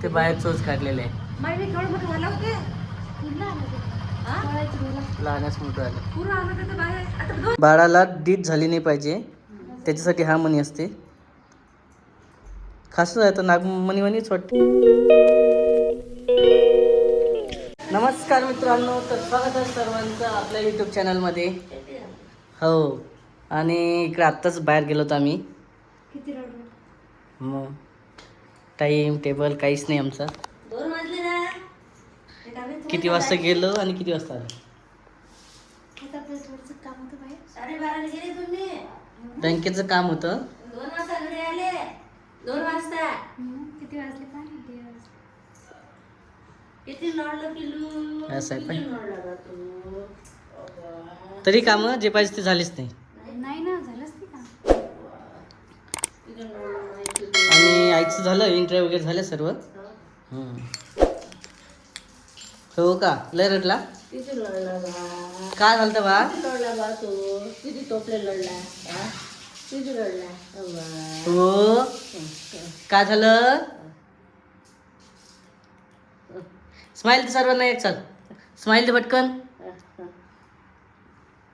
ते बाहेर चोच काढलेले आहे. लहानच मोठं आलं. बाळाला डीट झाली नाही पाहिजे त्याच्यासाठी हा मणी असते. खास आहे तर नागमणीवाणीच वाटते. नमस्कार मित्रांनो, तर स्वागत आहे सर्वांचं आपल्या यूट्यूब चॅनलमध्ये. हो, आणि इकडे आत्ताच बाहेर गेलो होतो आम्ही. मग टाईम टेबल काहीच नाही आमचा. 2 वाजले ना. किती वाजता गेलो आणि किती वाजता आलो. काम होतं बाहेर. 12:30 गेले तुम्ही. बँकेचं काम होतं. 2 वाजता घरी आले. 2 वाजता. किती वाजले काय किती नॉडलं पिलू. असं आहे किती पण. नॉडलं बा तू. तरी कामं जे पाहिजे ते झालीच नाही. नाही ना झालंच नाही का. किती नॉडलं नाही पिलू. आणि आईचं झालं, इंटरव्ह्यू वगैरे झालं सर्व. हो का, लय रडला. किती लढला बा. काय झालं बा. किती लढला बा तू. किती टोपले लढला. हा? किती लढला बा. हो, काय झालं. स्माइल दे सर्वांना एक. चल स्माइल दे पटकन.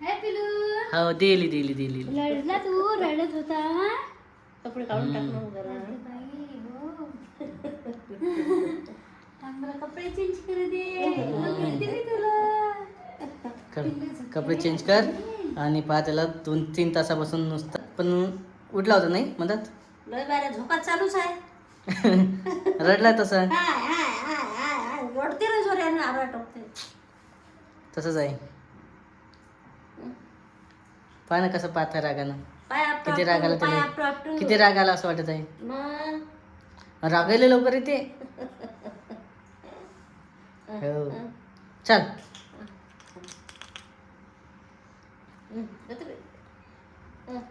हाय पिलू, हो दिली दिली दिली. रडला तू. रडत होता. कपडे काढून टाक मग जरा. बाई हो. मला कपडे चेंज करू दे. करते मी तुला. कपडे चेंज कर आणि पहा त्याला 2-3 तासापासून नुसतं पण उठला होता नाही म्हणतात. लय बाऱ्या झोका चालूच आहे. रडला तसा. हाय हाय हाय हाय हाय ओढते रे जोऱ्याने आवाज टोकते. तसंच आहे. पहा ना कसं पाहता रागानं. पाय आपटो किती राग आला पाय त्याला. आपटो आपटो. किती राग आला असं वाटत आहे. मग रागायला लवकर येते. हो चल.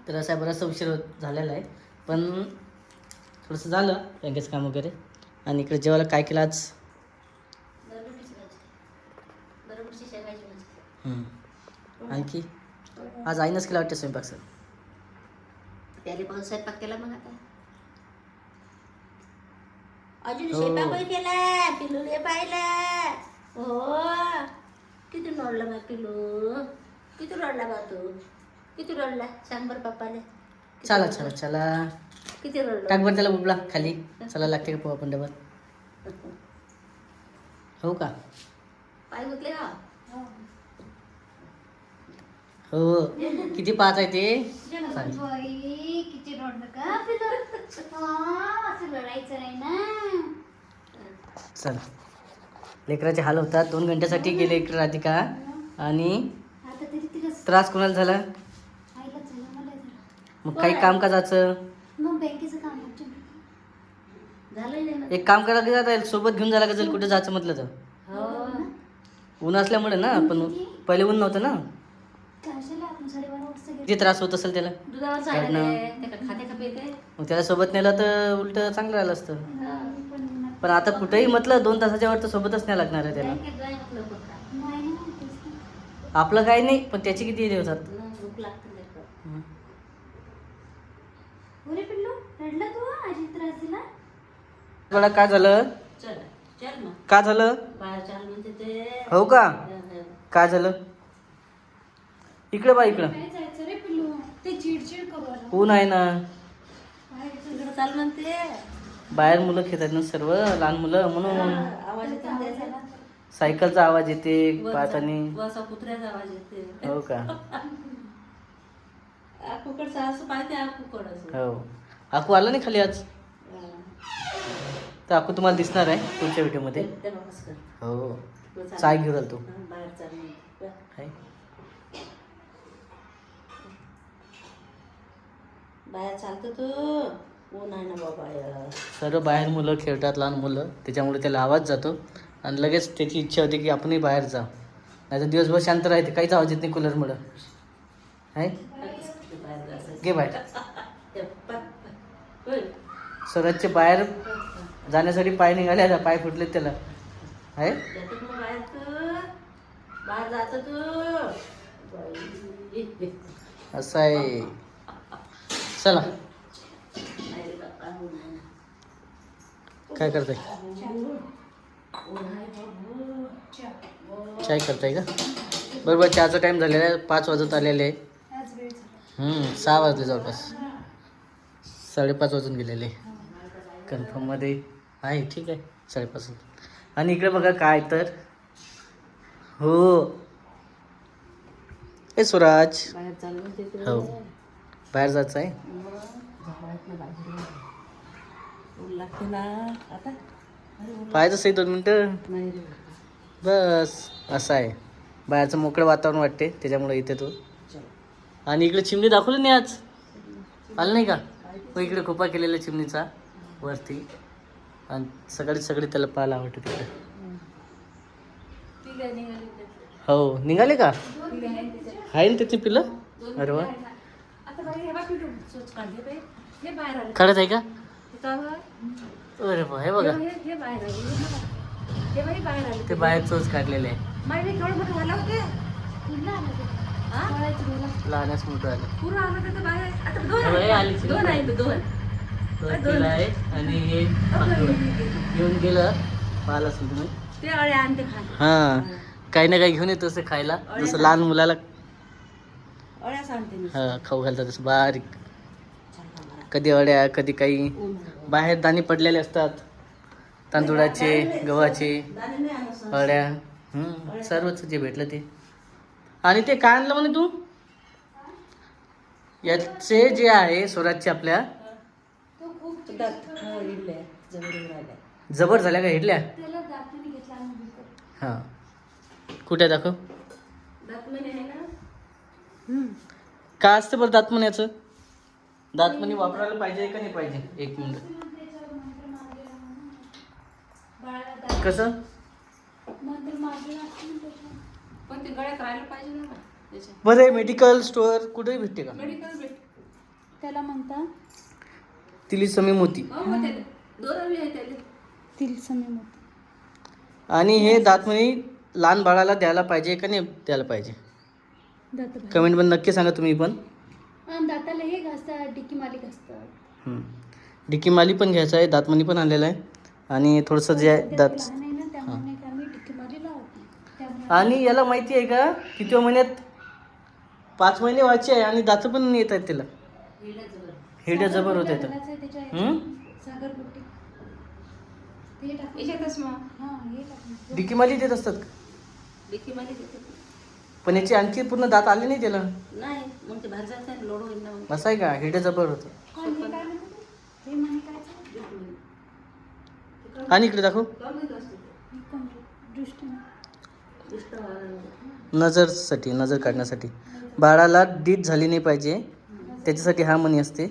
तर असा बराचसा उशीर झालेला आहे पण थोडंसं झालं बँकेचं काम वगैरे. आणि इकडे जेवायला काय केलं आज. बरोबरची शेवायची भाजी. आणखी आज आईनंच केला वाटतं स्वयंपाक सर. त्याला पाऊस स्वयंपाक केला मग आता. अजून हो. स्वयंपाक केला. पिलूले पाहिलं. हो किती रडला बा पिलू. किती रडला बा तू. किती रडला सांग बरं पप्पाने. चला चला चला किती रडला. टाक बरं त्याला बुबला खाली. चला लागते का पोहा पण डबल. हो का. पाय गुतले का. हो किती पाच आहे ते. चालेल. बाई किती रडलं का पिलू. असं रडायचं नाही ना. चल लेकराचे हाल होतात. 2 घंट्यासाठी गेले इकडे राधिका. आणि आता तरी तिला त्रास कोणाला झाला. आईला झालं मला झालं. मग काही काम काजाचं. मग बँकेचं काम होतं. झालंय ना. एक काम करायला जाता येईल सोबत घेऊन जायला का. कुठे जायचं म्हटलं तर हो ऊन असल्यामुळे ना. पण पहिले ऊन नव्हतं ना. कशाला आपण 12:30 वाजता गेलो. किती त्रास होत असेल त्याला. दुधावर काढणं. झालं ते खाते का पेते. मग त्याला सोबत नेलं तर उलट चांगलं राहिलं असतं. पण पण आता कुठेही म्हटलं 2 तासाच्या वर तर सोबतच नाही लागणार आहे त्याला. बँकेत जाय म्हटलं बघ. नाही ना तेच ना. आपलं काही नाही पण त्याची किती हे होतात. भूक लागते लेकरं. अरे पिल्लू रडला तू. आजी त्रास दिला. बघा काय झालं. चल चल मग काय झालं. बाहेर चाल म्हणते ते. हो का. काय झालं. इकडे बा इकडं. काय जायचं रे पिल्लू. ते चिडचिड करू आला. ऊन आहे ना. इकडं चाल म्हणते. बाहेर मुलं खेळतात ना सर्व लहान मुलं म्हणून. आवाज येतो ना त्याचा. सायकलचा आवाज येते पाहतानी. वरचा कुत्र्याचा आवाज येते. हो का. कुकडचा असं पाहते कुकड असं. हो आकू आला नाही खाली आज. तर आकू तुम्हाला दिसणार आहे पुढच्या व्हिडिओमध्ये. ते नकोस कर. हो चाय घेऊन आलो तो. बाहेर चाल म्हणते. आहे. बाहेर चालतो तू. ऊन आहे ना बाबा. सर्व बाहेर मुलं खेळतात लहान मुलं त्याच्यामुळे त्याला आवाज जातो. आणि लगेच त्याची इच्छा होती की आपणही बाहेर जा. नाही तर दिवसभर शांत राहते काहीच आवाज येत नाही कूलरमुळं. आहे बाहेर जायचं. घे बाहेर. होय. स्वराजचे बाहेर जाण्यासाठी पाय निघाले आता पाय फुटले त्याला. आहे जातो तू बाहेर तू. बाहेर जातो तू. बाई. असं आहे. चला काय करताय? चाय करताय का? बरोबर चहाचा टाईम झालेला आहे. 5 वाजत आलेले आहे. 6 वाजले जवळपास. 5:30 वाजून गेलेले. कन्फर्ममध्ये आहे. ठीक आहे 5:30. आणि इकडे बघा काय तर हो ए स्वराज बाहेर चाललं हो बाहेर जायचं आहे. लागते ना आता पाहायचं सही 2 मिनटं नाही रे बस. असं आहे बाहेरचं मोकळं वातावरण वाटते त्याच्यामुळे इथे तो. आणि इकडे चिमणी दाखवली नाही आज आलं नाही का? मग इकडे खोपा केलेला चिमणीचा वरती. आणि सगळी त्याला पाहायला आवडते तिकडे. ठीक आहे निघाली हो निघाले का? आहे ना त्याची पिलं? अरे वा आता बाई हे बघ पिलू सोच काढले बाई हे बाहेर आले खरंच आहे का? तिथं अरे वा हे बघा हे बाहेर आले हे बाई बाहेर आले ते बाहेर चोच काढलेले आहे. माझे केवढं मोठं झालं होते हा लहानच मोठं आलं. पुरं आलं तर बाहेर आता हे आली चिमणी. दोन आहे दोन तो पिलं आहे आणि हे पाखरं. घेऊन गेलं पाहिलं असेल तुम्ही. ते अळे आणते खाली हां काही ना काही घेऊन येतो असं खायला जसं लहान मुलाला अळ्याच आणते मी खाऊ घालतात तसं बारीक. कधी अड्या कधी काही बाहेर दाणे पडलेले असतात तांदूळाचे गव्हाचे अड्या सर्वच जे भेटलं ते. आणि ते काय आणलं म्हणे तू? याचे जे आहे स्वराजचे आपल्या जबर झाल्या का हिडल्या? हां कुठे दाखव. दातमणी आहे ना काय असतं बरं दातमण्याचं? दातमणी वापरायला पाहिजे का नाही पाहिजे? 1 मिनिट. कसं? पण ते गळ्यात राहायला पाहिजे ना त्याच्या बरं मेडिकल स्टोअर कुठेही भेटते का? मेडिकल भेट त्याला म्हणता तिली समी मोती. हो मग ते दोन बी आहे त्याला तिल समी आणि हे दातमणी लहान बाळाला द्यायला पाहिजे का नाही द्यायला पाहिजे? दात कमेंट मध्ये नक्की सांगा तुम्ही पण. दाताला हे घासतात डिक्की माली घासतात. डिक्की माली पण घ्यायचं आहे. दातमणी पण आणलेलं आहे. आणि थोडंसं जे आहे दात. लहान आहे ना त्यामुळे काय आम्ही डिक्की माली लावत नाही. त्यामुळे आणि याला माहिती आहे का किती महिन्यात? 5 महिने व्हायचे आहे आणि दात पण येत आहेत त्याला. हिरड्या जबर होत आहेत. घालायचं आहे त्याच्या सागरगोटी ते टाकून याच्यातच मग हां हे टाकून डिक्की माली देत असतात का? देखी मला देते पण याची आणखी पूर्ण दात आले नाही त्याला. नाही मग ते बाहेर जातात लोड होईल ना मग असं आहे का? हिरड्या जबर होतं. हे काय म्हणतात हे म्हणे काय आणि इकडे दाखव. दृष्टी नजरसाठी नजर काढण्यासाठी बाळाला डीट झाली नाही पाहिजे त्याच्यासाठी हा मणी असते.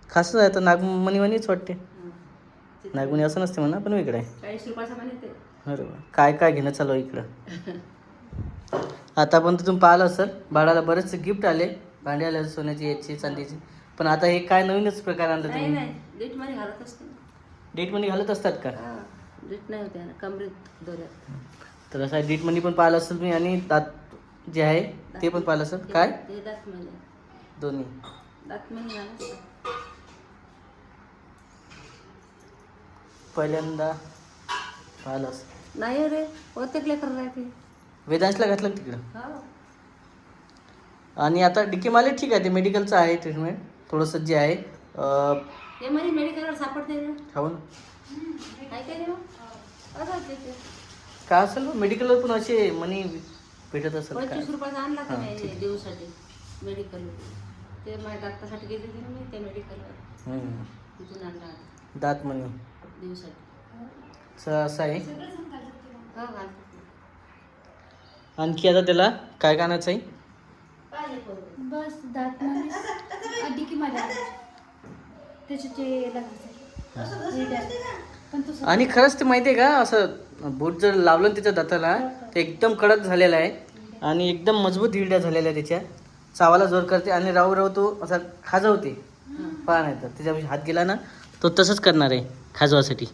खास आहे तर नागमणी मणीच वाटते. नागमणी असं नसते म्हणा पण वेगळं आहे. 40 रुपयाचा म्हणे ते अरे वा काय काय घेणं चालू आहे इकडं. आतापर्यंत तुम्ही पाहिलं असेल बाळाला बरेचसे गिफ्ट आले. भांडे आले सोन्याची याची चांदीची. पण आता हे काय नवीनच प्रकार आणला नाही तुम्ही. नाही डेट मध्ये घालत असते डीट मनी घालत असतात का? हा डेट नाही होते ना कमरेत दोऱ्यात तर असं डीट मनी पण पाहिलं असेल तुम्ही. आणि दात जे आहे ते पण पाहिलं असेल. काय ते दात महिने दोन्ही दात महिने घालत पहिल्यांदा पाहिलं असं. नाही रे प्रत्येक लेकर राहते वेदांशला घातलं का तिकडं? हो आणि आता डिके माले ठीक आहे ते मेडिकलचं आहे ट्रीटमेंट थोडंसं जे आहे ते म्हणे मेडिकलवर सापडते ना हो ना काय काय मग असं ते काय असेल मेडिकलवर पण असे मनी भेटत असेल काय? 25 रुपयाचा आणला हां, का ठीक आहे. देऊसाठी मेडिकल ते माझ्या डॉक्टरसाठी गेले होते ना मी त्या मेडिकलवर तिथून आणला होता दात मनी देऊसाठी असं आहे. हो घालतो आणखी आता त्याला काय कानाचं आहे? बस दात मध्ये डिक्की माली त्याचे ते पण तो आणि खरंच ते माहिती आहे का असं बोट जर लावलं ना त्याच्या दाताला ते एकदम कडक झालेला आहे. आणि एकदम मजबूत हिरड्या झालेल्या त्याच्या. चावाला जोर करते आणि राहू राहू तो असा खाजवते. पहा नाही तर त्याच्यापाशी हात गेला ना तो तसंच करणार आहे खाजवासाठी.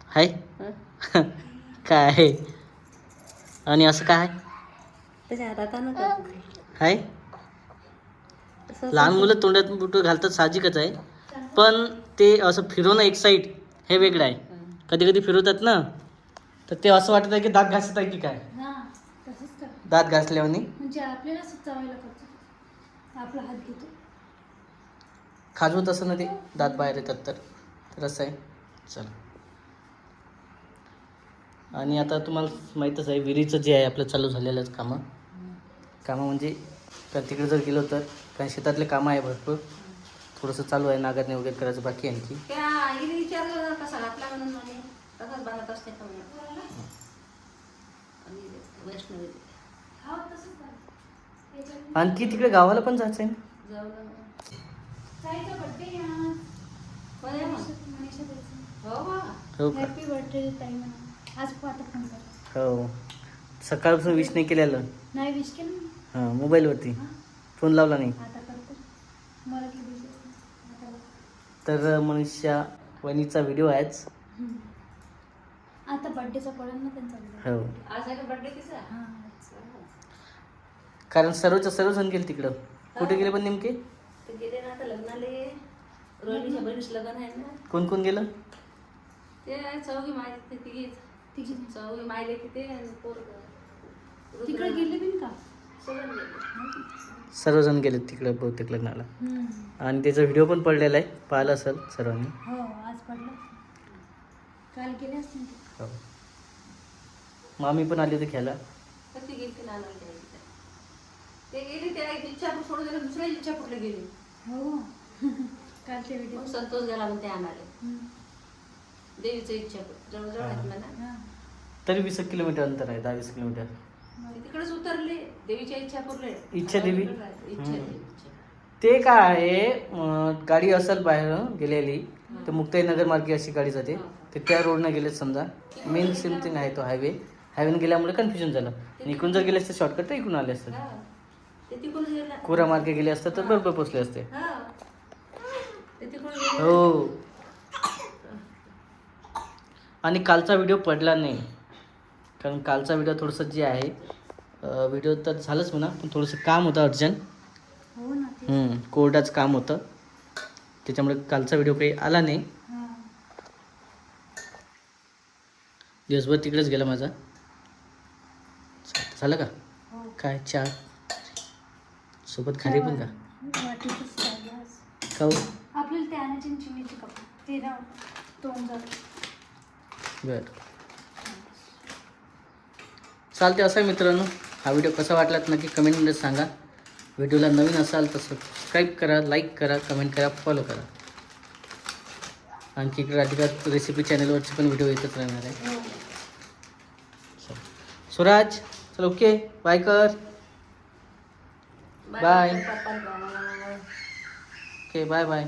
हाय काय आहे? आणि असं काय त्याच्या हातानं करतो हाय? लहान मुलं तोंडात बुट घालतात साहजिकच आहे. पण ते असं फिरवणं एक साईड हे वेगळं आहे. कधी कधी फिरवतात ना तर ते असं वाटत आहे की दात घासत आहे की काय, हा तसंच कर. दात घासल्याने. म्हणजे आपल्याला चावायला करतो, आपला हात घेतो. खाजवत असं ना ते दात बाहेर येतात तर असं आहे. चला, आणि आता तुम्हाला माहीतच आहे विहिरीचं जे आहे आपलं चालू झालेलंच कामं म्हणजे तर तिकडे जर गेलो तर काही शेतातले कामं आहे भरपूर. थोडंसं चालू आहे, नागारणी वगैरे करायचं बाकी आहे आणखी. त्या आईने विचारलं कसा घातला म्हणून म्हणे तसाच बांधत असते का म्हणून. आणि वैष्णवी हा तसंच कर. याच्यात आणखी तिकडे गावाला पण जायचं आहे ना. जाऊ ना. ताईचा बर्थडे आज. कोण आहे मग? मनीषा ताईचा. हो बा. हो का? हॅपी बर्थडे ताई म्हणा. आज आता फोन कर. हो, सकाळपासून विश नाही केलेलं. नाही विश केलं ना. हां, मोबाईलवरती हा फोन लावला नाही. आता करतो. मला की विशेष नाही. आता बघ. तर मनीषा वहिनीचा व्हिडिओ आहेच. आता बर्थडेचा पडेल ना त्यांचा video. हो, आज आहे का बर्थडे तिचा? हा. कारण सर्वजण गेले तिकडं. कुठे गेले पण नेमके? ते गेले ना आता लग्नाले. रोहिणीच्या बहिणीचं लग्न आहे ना. कोण कोण गेलं? ते चौघी माय ते तिघीच. तिघी चौघी मायले की ते आणि पोरगं. तिकडे गेले बिन का? सगळं गेले. सर्वजण गेले तिकडं बहुतेक लग्नाला. आणि त्याचा व्हिडिओ पण पडलेला आहे, पाहिला असेल सर्वांनी. हो आज पडलं. काल गेले असतील ते. हो, मामी पण आली होती घ्यायला. कशी गेली ती नानाला घ्यायला. ते गेली त्या एक इच्छा सोडून दिली, दुसऱ्या इच्छा कुठे गेली. हो कालचे व्हिडिओ. मग संतोष गेला म्हणते आणायला. देवीचं इच्छा जवळजवळ आहेत म्हणा. तरी 20 किलोमीटर अंतर आहे, 10-20 किलोमीटर. ते तिकडेच उतरले देवीच्या इच्छा पुरले. इच्छा देवी? इच्छा देवी. ते काय आहे, गाडी असेल बाहेर गेलेली तर मुक्ताईनगर मार्गे अशी गाडी जाते, ते त्या रोडनं गेले समजा. मेन सिमथिंग आहे तो हायवेने गेल्यामुळे कन्फ्युजन झालं. आणि इकडून जर गेले असते शॉर्टकट तर इकडून आले असते. हा. ते तिकडून गेला. कोरा मार्गे गेले असते तर बरोबर पोचले असते. हा. ते तिकडून गेले. हो, आणि कालचा व्हिडिओ पडला नाही कारण कालचा व्हिडिओ थोडंसं जे आहे व्हिडिओ तर झालंच म्हणा, पण थोडंसं काम होतं अर्जंट. हो ना ते. कोर्टाचं काम होतं त्याच्यामुळे कालचा व्हिडिओ काही आला नाही. हा. दिवसभर तिकडेच गेला माझा. झालं का हो. काय चहा सोबत खाली पण का वाटीतच चाललं आज. खाऊ? आपल्याला ते आणायचे ना चिमणीचे कपडे ते ना तोंड जातं. बरं, चालते. असं आहे मित्रांनो, हा व्हिडिओ कसा वाटलात नक्की कमेंटमध्ये सांगा. व्हिडिओला नवीन असाल तर सबस्क्राईब करा, लाईक करा, कमेंट करा, फॉलो करा. आणखी इकडे राधिका रेसिपी चॅनलवरचे पण व्हिडिओ येतच राहणार आहे. चल स्वराज, चल ओके, बाय कर. बाय. पप्पा बाय. Okay, bye bye.